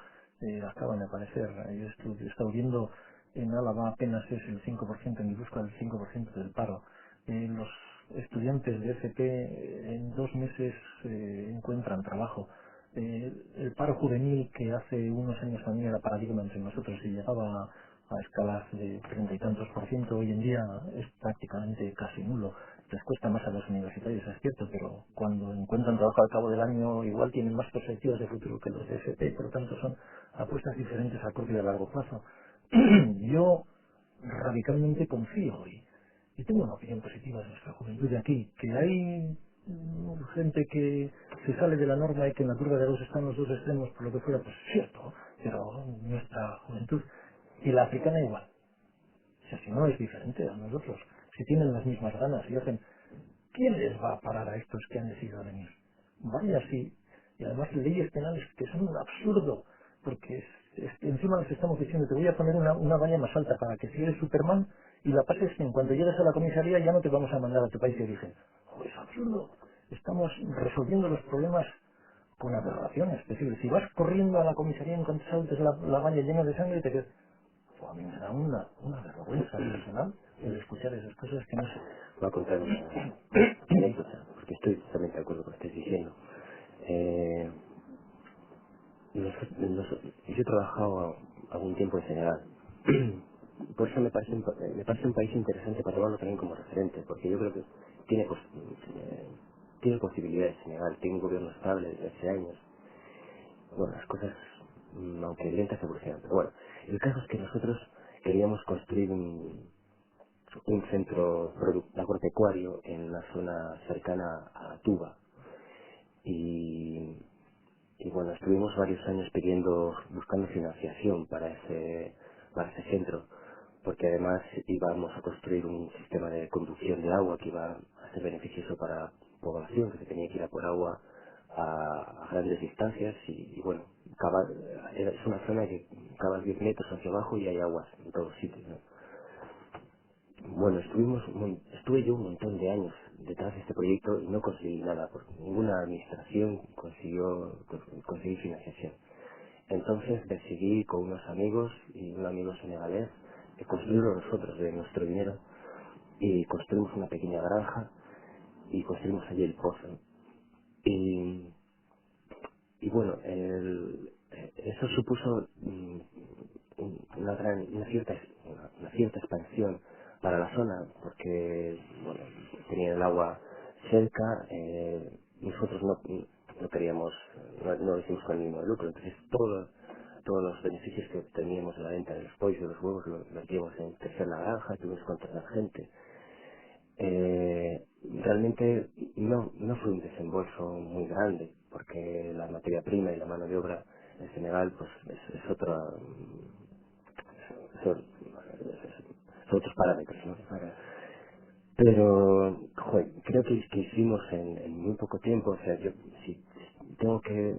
[SPEAKER 3] Acaban de aparecer. Yo he estado viendo en Álava apenas es el 5%, en Guipúzcoa el 5% del paro. Los estudiantes de FP en 2 meses encuentran trabajo. El paro juvenil, que hace unos años también era paradigma entre nosotros y llegaba a escalas de 30 y tantos por ciento, hoy en día es prácticamente casi nulo. Les cuesta más a los universitarios, es cierto, pero cuando encuentran trabajo al cabo del año igual tienen más perspectivas de futuro que los de FP, por lo tanto son apuestas diferentes a corto y a largo plazo. Yo radicalmente confío y tengo una opinión positiva de nuestra juventud de aquí, que hay gente que se sale de la norma y que en la curva de dos están los dos extremos, por lo que fuera, pues cierto, pero nuestra juventud y la africana igual. O sea, si no es diferente a nosotros, si tienen las mismas ganas y hacen, ¿quién les va a parar a estos que han decidido venir? Vaya sí, y además leyes penales que son un absurdo, porque encima les estamos diciendo, te voy a poner una valla más alta para que si eres Superman y la pases, en cuanto llegues a la comisaría ya no te vamos a mandar a tu país de origen. ¡Oh, es absurdo! Estamos resolviendo los problemas con aberraciones. Es decir, si vas corriendo a la comisaría en cuanto saltes la valla llena de sangre, te quedas... Pues a mí me da una vergüenza personal el escuchar esas cosas que no sé.
[SPEAKER 4] Voy a contar una anécdota, porque estoy totalmente de acuerdo con lo que estás diciendo. Eh, yo he trabajado algún tiempo en Senegal. Por eso me parece un país interesante para tomarlo también como referente, porque yo creo que tiene, tiene posibilidades Senegal, tiene un gobierno estable desde hace años. Bueno, las cosas, aunque lentas, evolucionan. Pero bueno, el caso es que nosotros queríamos construir un centro agropecuario en una zona cercana a Tuba. Y, y bueno, estuvimos varios años buscando financiación para ese centro. porque además íbamos a construir un sistema de conducción de agua que iba a ser beneficioso para la población que se tenía que ir a por agua a grandes distancias y bueno, es una zona que cavas 10 metros hacia abajo y hay aguas en todos sitios, ¿no? Bueno, estuve yo un montón de años detrás de este proyecto y no conseguí nada, porque ninguna administración conseguí financiación. Entonces decidí con unos amigos y un amigo senegalés construirlo nosotros de nuestro dinero y construimos una pequeña granja y construimos allí el pozo. Y, y bueno, eso supuso una cierta expansión para la zona porque bueno, tenía el agua cerca, nosotros no queríamos, no lo hicimos con ánimo de lucro, entonces todos los beneficios que obteníamos de la venta de los pollos y de los huevos los metíamos en crecer la granja, tuvimos que contratar gente. Realmente no fue un desembolso muy grande porque la materia prima y la mano de obra en Senegal pues es otra son, son otros parámetros, ¿no? Pero creo que hicimos en muy poco tiempo, o sea, yo si tengo que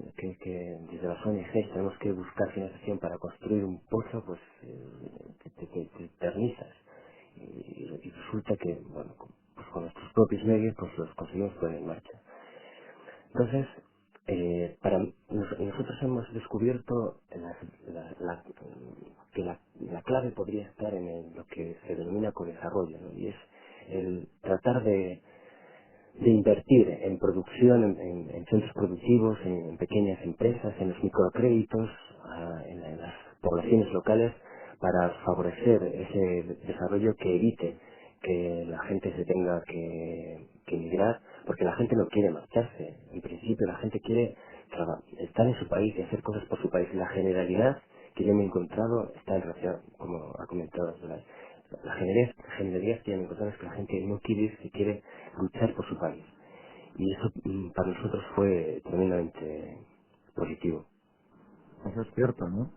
[SPEAKER 4] desde las ONGs tenemos que buscar financiación para construir un pozo, pues te eternizas y resulta que bueno, pues con nuestros propios medios pues los conseguimos poner en marcha. Entonces, nosotros hemos descubierto que la clave podría estar en lo que se denomina co-desarrollo, ¿no? Y es el tratar de invertir en producción, en centros productivos, en pequeñas empresas, en los microcréditos, en las poblaciones locales, para favorecer ese desarrollo que evite que la gente se tenga que emigrar, porque la gente no quiere marcharse. En principio la gente quiere estar en su país y hacer cosas por su país. La generalidad que yo me he encontrado está en relación, como ha comentado, la generalidad que yo me he encontrado es que la gente no quiere irse, quiere luchar por su país. Y eso para nosotros fue tremendamente positivo.
[SPEAKER 1] Eso es cierto, ¿no?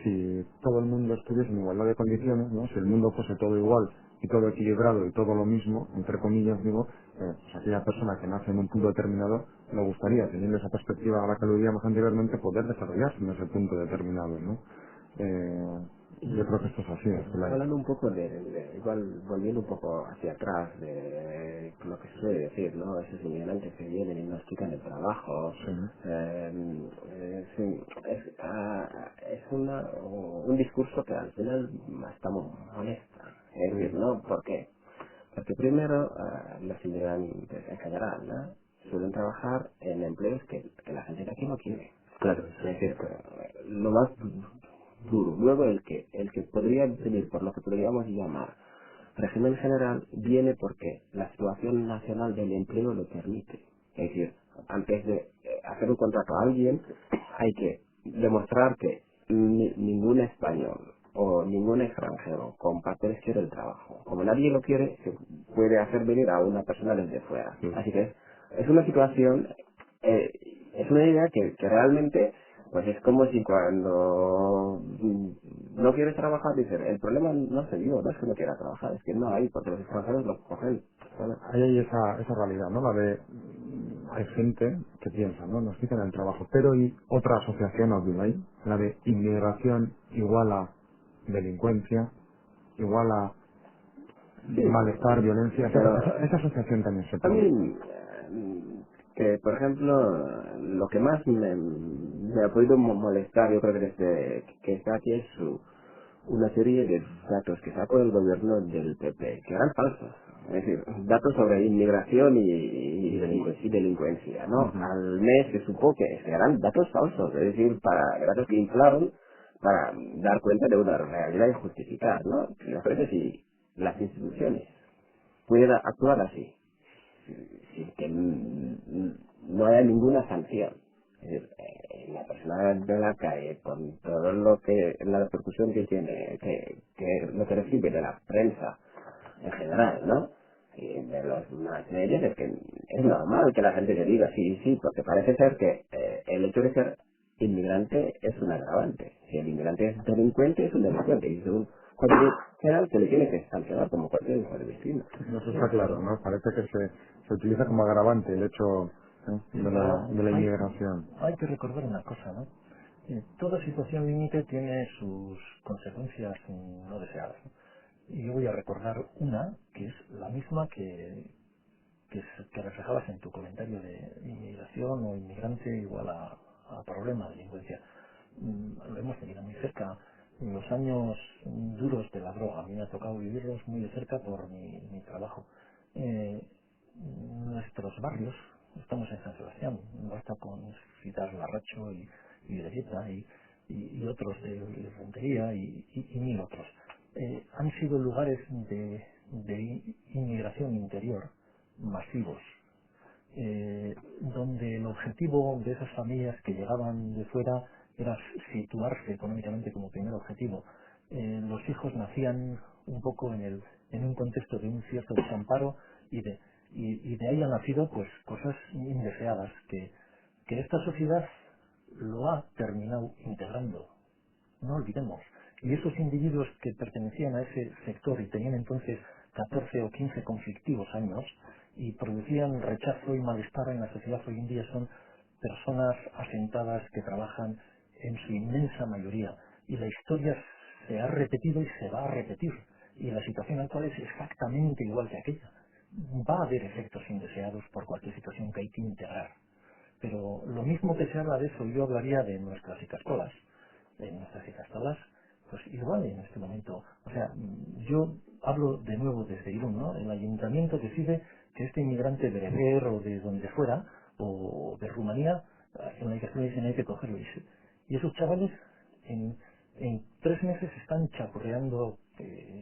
[SPEAKER 1] Si todo el mundo estuviese en igualdad de condiciones, ¿no? Si el mundo fuese todo igual y todo equilibrado y todo lo mismo, entre comillas, digo, pues aquella persona que nace en un punto determinado le gustaría, teniendo esa perspectiva a la que lo veíamos anteriormente, poder desarrollarse en ese punto determinado, ¿no? Yo creo que esto es así.
[SPEAKER 2] Hablando un poco igual volviendo un poco hacia atrás de lo que se suele decir, ¿no? Esos inmigrantes que vienen y nos quitan el trabajo.
[SPEAKER 1] Sí.
[SPEAKER 2] Sí, es un discurso que al final está muy molesta. Es decir, ¿no? ¿Por qué? Porque primero los inmigrantes en general, ¿no? Suelen trabajar en empleos que la gente de aquí no quiere.
[SPEAKER 4] Claro,
[SPEAKER 2] Es decir, lo más duro. Luego el que podría venir por lo que podríamos llamar régimen general viene porque la situación nacional del empleo lo permite. Es decir, antes de hacer un contrato a alguien hay que demostrar que ningún español o ningún extranjero con papeles quiere el trabajo. Como nadie lo quiere, se puede hacer venir a una persona desde fuera.
[SPEAKER 4] Sí.
[SPEAKER 2] Así que es una situación, es una idea que realmente pues es como si cuando no quieres trabajar, dicen, el problema no soy yo, no es que no quiera trabajar, es que no hay, porque los extranjeros los cogen. ¿Vale?
[SPEAKER 1] Ahí hay esa realidad, ¿no? La de hay gente que piensa, ¿no? Nos quitan el trabajo, pero hay otra asociación Abdulay, la de inmigración igual a delincuencia, igual a
[SPEAKER 2] Sí,
[SPEAKER 1] malestar, violencia.
[SPEAKER 2] pero
[SPEAKER 1] Esa asociación también se pone.
[SPEAKER 2] también que por ejemplo lo que más me ha podido molestar yo creo que desde que está aquí es una serie de datos que sacó el gobierno del PP que eran falsos, es decir, datos sobre inmigración y delincuencia, ¿no?
[SPEAKER 1] Ujú.
[SPEAKER 2] Al mes se supo que eran datos falsos, es decir, datos que inflaron para dar cuenta de una realidad y justificar, ¿no? La cosa es si las instituciones pueda actuar así, sin que no haya ninguna sanción. Es decir, la persona de la calle, con todo lo que, la repercusión que tiene, que lo que recibe de la prensa en general, ¿no? Y de los más medios, es que es normal que la gente le diga sí, sí, porque parece ser que el hecho de ser inmigrante es un agravante. Si el inmigrante es delincuente, es un delincuente. Y según cualquier general se le tiene que sancionar como cualquier hijo de vecino.
[SPEAKER 1] Eso está claro, ¿no? Parece que se utiliza como agravante el hecho de la inmigración.
[SPEAKER 3] Hay que recordar una cosa, ¿no? Toda situación límite tiene sus consecuencias no deseadas, ¿no? Y yo voy a recordar una que es la misma que reflejabas en tu comentario de inmigración o inmigrante igual a problema de delincuencia. Lo hemos tenido muy cerca. En los años duros de la droga, a mí me ha tocado vivirlos muy de cerca por mi trabajo. Nuestros barrios, estamos en San Sebastián, basta con citar Larracho y Villagueta y otros de Rentería y mil otros. Han sido lugares de inmigración interior masivos, donde el objetivo de esas familias que llegaban de fuera era situarse económicamente como primer objetivo. Los hijos nacían un poco en un contexto de un cierto desamparo y de ahí han nacido pues cosas indeseadas que esta sociedad lo ha terminado integrando. No olvidemos. Y esos individuos que pertenecían a ese sector y tenían entonces 14 o 15 conflictivos años y producían rechazo y malestar en la sociedad hoy en día son personas asentadas que trabajan en su inmensa mayoría. Y la historia se ha repetido y se va a repetir. Y la situación actual es exactamente igual que aquella. Va a haber efectos indeseados por cualquier situación que hay que integrar. Pero lo mismo que se habla de eso, yo hablaría de nuestras icastolas. En nuestras icastolas, pues igual en este momento. O sea, yo hablo de nuevo desde Irún, ¿no? El ayuntamiento decide que este inmigrante bereber o de donde fuera, o de Rumanía, en la icastola dicen hay que cogerlo. Y esos chavales en 3 meses están chapurreando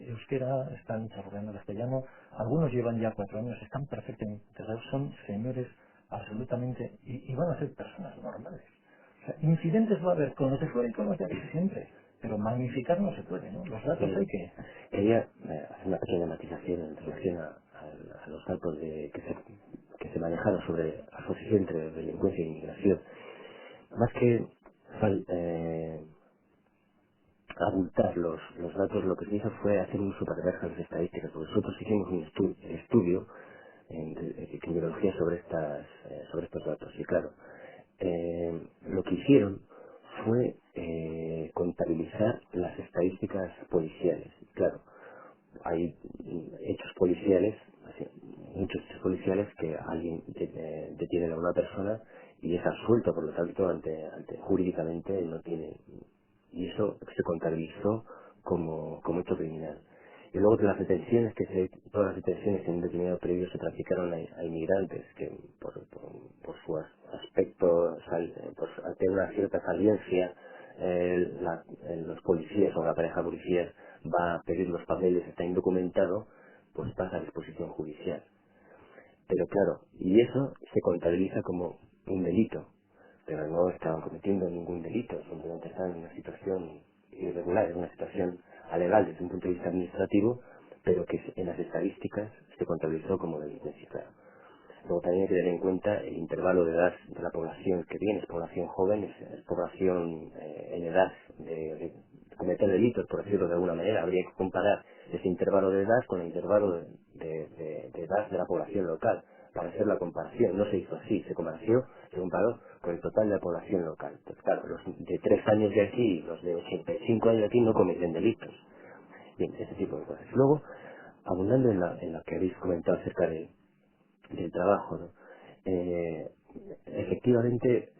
[SPEAKER 3] euskera, están chapurreando castellano, algunos llevan ya 4 años, están perfectamente integrados, son señores absolutamente, y van a ser personas normales. O sea, incidentes va a haber con los de fuera y con los de aquí siempre, pero magnificar no se puede, ¿no? Los datos hay que...
[SPEAKER 4] Quería hacer una pequeña matización en relación a los datos que se manejaron sobre asociación entre delincuencia e inmigración. Más que abultar los datos, lo que se hizo fue hacer un superverja de las estadísticas, porque nosotros hicimos un estudio en criminología sobre estos datos. Y claro, lo que hicieron fue contabilizar las estadísticas policiales. Claro, hay hechos policiales, muchos hechos policiales que alguien detiene a una persona y es absuelto, por lo tanto, jurídicamente no tiene, y eso se contabilizó como hecho criminal. Y luego de las detenciones todas las detenciones en un determinado periodo se practicaron a inmigrantes que por su aspecto, al tener una cierta saliencia, los policías o la pareja policía va a pedir los papeles, está indocumentado, pues pasa a disposición judicial. Pero claro, y eso se contabiliza como un delito, pero no estaban cometiendo ningún delito, simplemente están en una situación irregular, en una situación alegal desde un punto de vista administrativo, pero que en las estadísticas se contabilizó como delincuencia, claro. Luego también hay que tener en cuenta el intervalo de edad de la población que viene, es población joven, es población en edad de cometer delitos, por decirlo de alguna manera. Habría que comparar ese intervalo de edad con el intervalo de edad de la población local para hacer la comparación. No se hizo así, se comparó con el total de la población local. Pues claro, los de 3 años de aquí y los de 85 años de aquí no cometen delitos. Bien, ese tipo de cosas. Luego, abundando en lo que habéis comentado acerca del trabajo, ¿no? Efectivamente,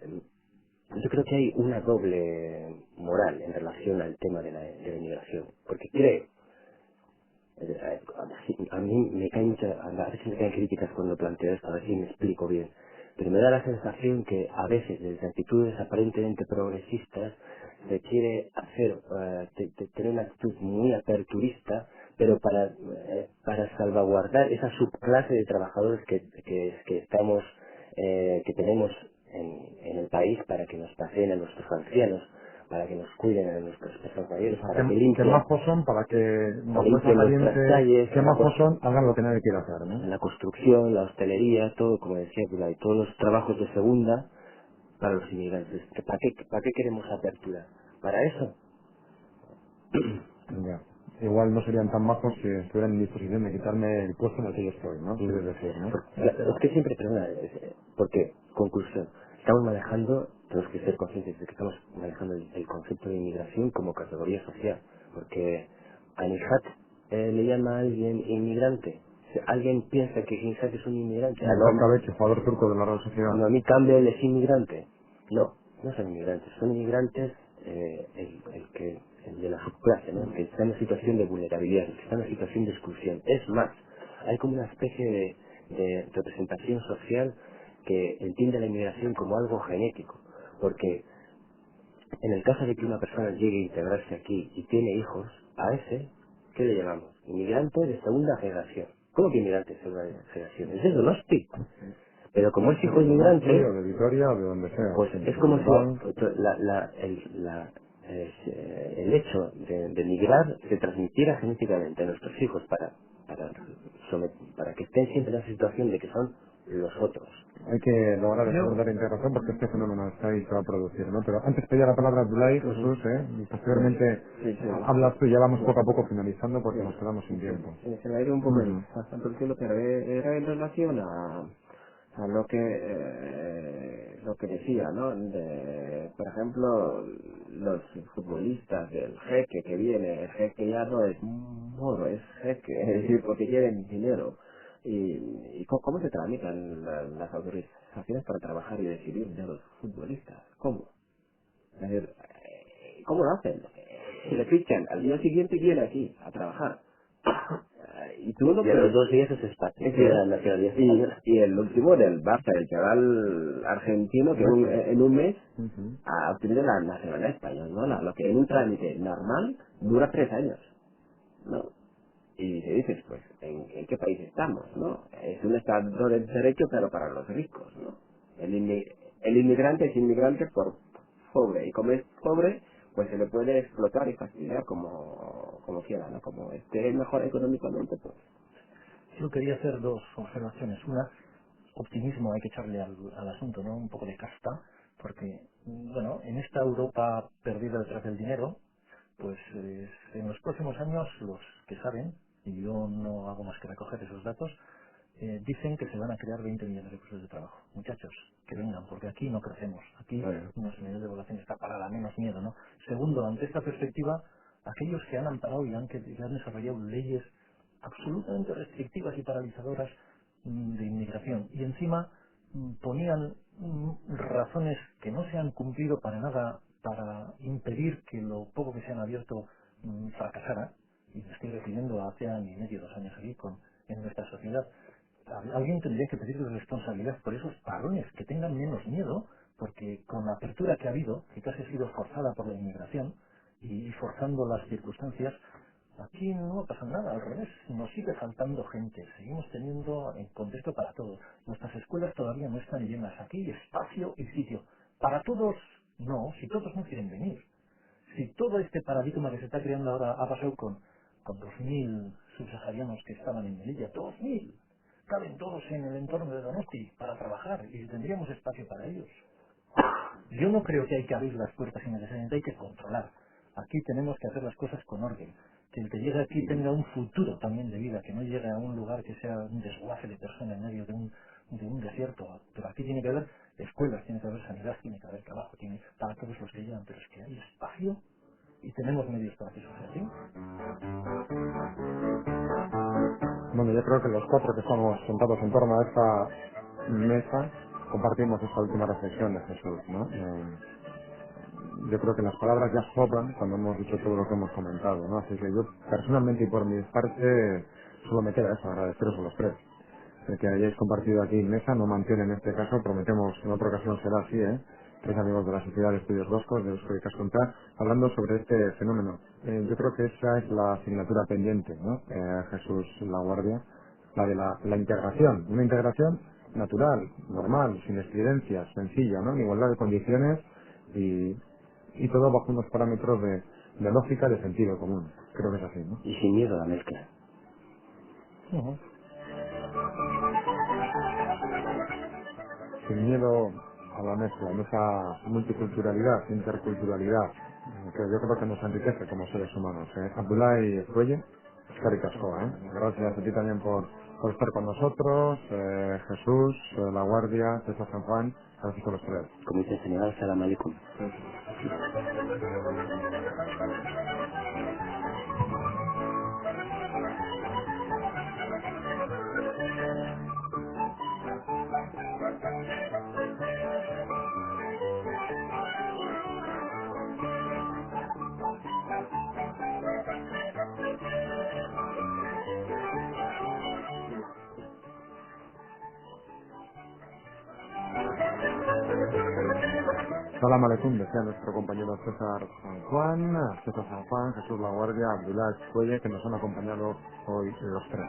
[SPEAKER 4] yo creo que hay una doble moral en relación al tema de la inmigración, porque creo, a mí me caen a veces me caen críticas cuando planteo esto, a ver si me explico bien, pero me da la sensación que a veces desde actitudes aparentemente progresistas se quiere hacer, tener una actitud muy aperturista, pero para salvaguardar esa subclase de trabajadores que estamos, que tenemos en el país, para que nos paseen a nuestros ancianos, para que nos cuiden a nuestras personas mayores, para que
[SPEAKER 1] Que
[SPEAKER 4] limpien,
[SPEAKER 1] majos son para que los más
[SPEAKER 4] limpien nuestras calles,
[SPEAKER 1] que majos son hagan lo que nadie quiere hacer, ¿no?
[SPEAKER 4] la construcción, la hostelería, todo, como decía Pilar, y todos los trabajos de segunda para los inmigrantes. ¿Para qué queremos apertura? ¿Para eso?
[SPEAKER 1] Ya. igual no serían tan majos si estuvieran en disposición de quitarme el puesto en el que yo estoy, ¿no? Quiero decir, ¿no?
[SPEAKER 4] Es que siempre, perdona, porque, conclusión, estamos manejando, tenemos que ser conscientes de que estamos manejando el concepto de inmigración como categoría social, porque a Nishat le llama a alguien inmigrante. O sea, alguien piensa que Nishat es un inmigrante.
[SPEAKER 1] Nishat, jugador turco de la Real Sociedad.
[SPEAKER 4] Noemí Campbell es inmigrante. No, no son inmigrantes, son inmigrantes el de la subclase, ¿no? El que está en una situación de vulnerabilidad, el que está en una situación de exclusión. Es más, hay como una especie de representación social que entiende la inmigración como algo genético, porque en el caso de que una persona llegue a integrarse aquí y tiene hijos, a ese, ¿qué le llamamos? Inmigrante de segunda generación. ¿Cómo que inmigrante de segunda generación? Es eso, no es pero como es hijo inmigrante,
[SPEAKER 1] o de Vitoria o de donde sea,
[SPEAKER 4] pues es como si el hecho de migrar se transmitiera genéticamente a nuestros hijos para que estén siempre en la situación de que son los otros.
[SPEAKER 1] Hay que lograr esa verdadera integración porque este fenómeno está ahí, se va a producir, ¿no? Pero antes pedía la palabra a Abdulai, Jesús, y posteriormente hablas tú y ya vamos poco a poco finalizando porque nos quedamos sin tiempo.
[SPEAKER 2] Se me ha ido un poco bastante el cielo, pero era en relación a lo que decía, ¿no? Por ejemplo, los futbolistas, el jeque que viene, el jeque ya no es moro, es jeque, es decir, porque quieren dinero. ¿Y cómo se tramitan las autorizaciones para trabajar y decidir de los futbolistas? ¿Cómo? Es decir, ¿cómo lo hacen? Le fichan, al día siguiente viene aquí a trabajar. Y tú no
[SPEAKER 4] y a los 2 días es espacio.
[SPEAKER 2] Y el último del Barça, el chaval argentino que en un mes ha obtenido la nacionalidad española, lo que en un trámite normal dura 3 años, ¿no? Y te dices, pues, ¿en qué país estamos, no? Es un estado de derecho, pero para los ricos, ¿no? El inmigrante es inmigrante por pobre, y como es pobre, pues se le puede explotar y fastidiar como quiera, ¿no? Como esté mejor económicamente, pues.
[SPEAKER 3] Yo quería hacer dos observaciones. Una, optimismo hay que echarle al asunto, ¿no? Un poco de casta, porque, bueno, en esta Europa perdida detrás del dinero, pues en los próximos años los que saben, y yo no hago más que recoger esos datos, dicen que se van a crear 20 millones de puestos de trabajo. Muchachos, que vengan, porque aquí no crecemos. Aquí nuestro nivel de población está parada, menos miedo, ¿no? Segundo, ante esta perspectiva, aquellos que han amparado y que han desarrollado leyes absolutamente restrictivas y paralizadoras de inmigración, y encima ponían razones que no se han cumplido para nada para impedir que lo poco que se han abierto fracasara, y me estoy refiriendo a hace año y medio, 2 años aquí en nuestra sociedad. Alguien tendría que pedirle responsabilidad por esos parones, que tengan menos miedo, porque con la apertura que ha habido, que casi ha sido forzada por la inmigración y forzando las circunstancias, aquí no va a pasar nada, al revés, nos sigue faltando gente, seguimos teniendo en contexto para todos. Nuestras escuelas todavía no están llenas, aquí hay espacio y sitio. Para todos, no, si todos no quieren venir. Si todo este paradigma que se está creando ahora ha pasado con 2.000 subsaharianos que estaban en Melilla, 2.000, caben todos en el entorno de Donosti para trabajar y tendríamos espacio para ellos. Yo no creo que hay que abrir las puertas innecesariamente, hay que controlar. Aquí tenemos que hacer las cosas con orden. Que el que llegue aquí tenga un futuro también de vida, que no llegue a un lugar que sea un desguace de personas en medio de un desierto. Pero aquí tiene que haber escuelas, tiene que haber sanidad, tiene que haber trabajo, tiene para todos los que llegan, pero es que hay espacio y tenemos medios para que eso sea así.
[SPEAKER 1] Bueno, yo creo que los cuatro que estamos sentados en torno a esta mesa compartimos esta última reflexión de Jesús, ¿no? Yo creo que las palabras ya sobran cuando hemos dicho todo lo que hemos comentado, ¿no? Así que yo personalmente y por mi parte solo me queda eso, agradeceros a los tres. El que hayáis compartido aquí en mesa no mantiene en este caso, prometemos que en otra ocasión será así, tres amigos de la Sociedad de Estudios Vascos, de Euskadi Ikaskuntza, hablando sobre este fenómeno. Yo creo que esa es la asignatura pendiente, ¿no? Jesús La Guardia, la de la integración, una integración natural, normal, sin excedencias, sencilla, ¿no? En igualdad de condiciones y todo bajo unos parámetros de lógica, de sentido común. Creo que es así, ¿no?
[SPEAKER 4] Y sin miedo a la mezcla.
[SPEAKER 1] Sin miedo a la mezcla, en esa multiculturalidad, interculturalidad, que yo creo que nos enriquece como seres humanos. Abdullah Fuelle, eskerrik asko, Gracias a ti también por estar con nosotros, Jesús, La Guardia, César San Juan, gracias a los tres.
[SPEAKER 4] Como dice en Senegal, salam alaikum.
[SPEAKER 1] Salam aleikum, decía nuestro compañero César San Juan, Jesús La Guardia, Abdullah Fuelle, que nos han acompañado hoy los tres.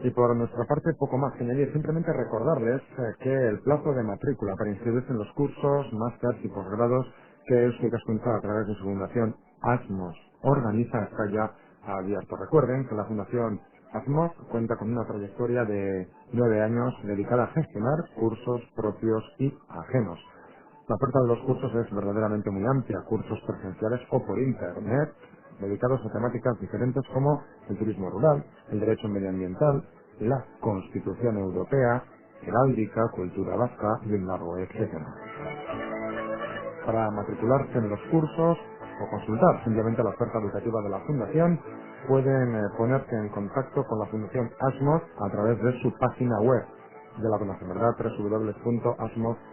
[SPEAKER 1] Y por nuestra parte, poco más que añadir, simplemente recordarles que el plazo de matrícula para inscribirse en los cursos, másters y posgrados que Euskadi Ikaskuntza, a través de su fundación ASMOS organiza, está ya abierto. Recuerden que la fundación ASMOS cuenta con una trayectoria de 9 años dedicada a gestionar cursos propios y ajenos. La oferta de los cursos es verdaderamente muy amplia, cursos presenciales o por internet, dedicados a temáticas diferentes como el turismo rural, el derecho medioambiental, la Constitución Europea, heráldica, cultura vasca y un largo etcétera. Para matricularse en los cursos o consultar simplemente la oferta educativa de la Fundación, pueden ponerse en contacto con la Fundación ASMOS a través de su página web. Ya la conocen, ¿verdad? www.asmos.org.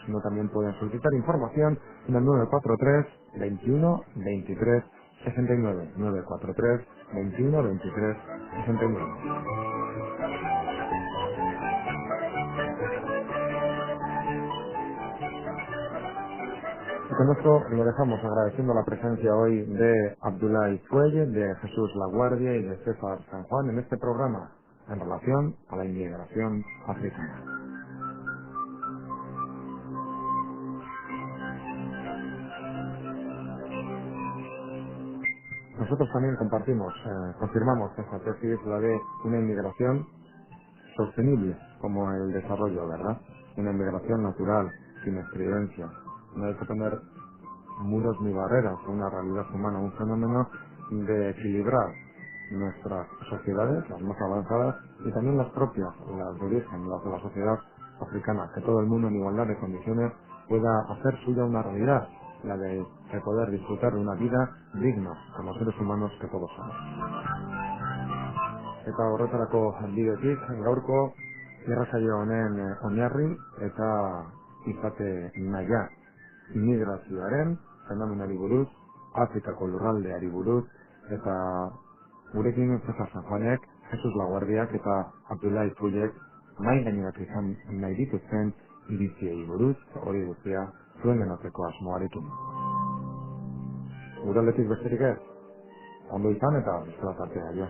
[SPEAKER 1] Si no, también pueden solicitar información en el 943 21 23 69. 943 21 23 69. Y con esto lo dejamos agradeciendo la presencia hoy de Abdullah Fuelle, de Jesús La Guardia y de César San Juan en este programa en relación a la inmigración africana. Nosotros también confirmamos esa tesis, la de una inmigración sostenible como el desarrollo, ¿verdad? Una inmigración natural, sin estridencia. No hay que poner muros ni barreras a una realidad humana, un fenómeno de equilibrar nuestras sociedades, las más avanzadas, y también las propias, las de origen, las de la sociedad africana, que todo el mundo en igualdad de condiciones pueda hacer suya una realidad, la de poder disfrutar de una vida digna, como seres humanos que todos somos. Eta horretarako bidetik, gaurko irratsaio honen oinarri eta izate naia inmigrazioaren fenomenari buruz, Afrikako lurraldeari buruz, eta gurekin César San Juanek, Jesús La Guardiak eta Abdullah Fuellek mai gaineratu izan nahi dituzten iritziei buruz, hori guztia zuen denoteko asmoarekin. Gure aldetik besterik ez, ondo izan eta beste bat artea, jo.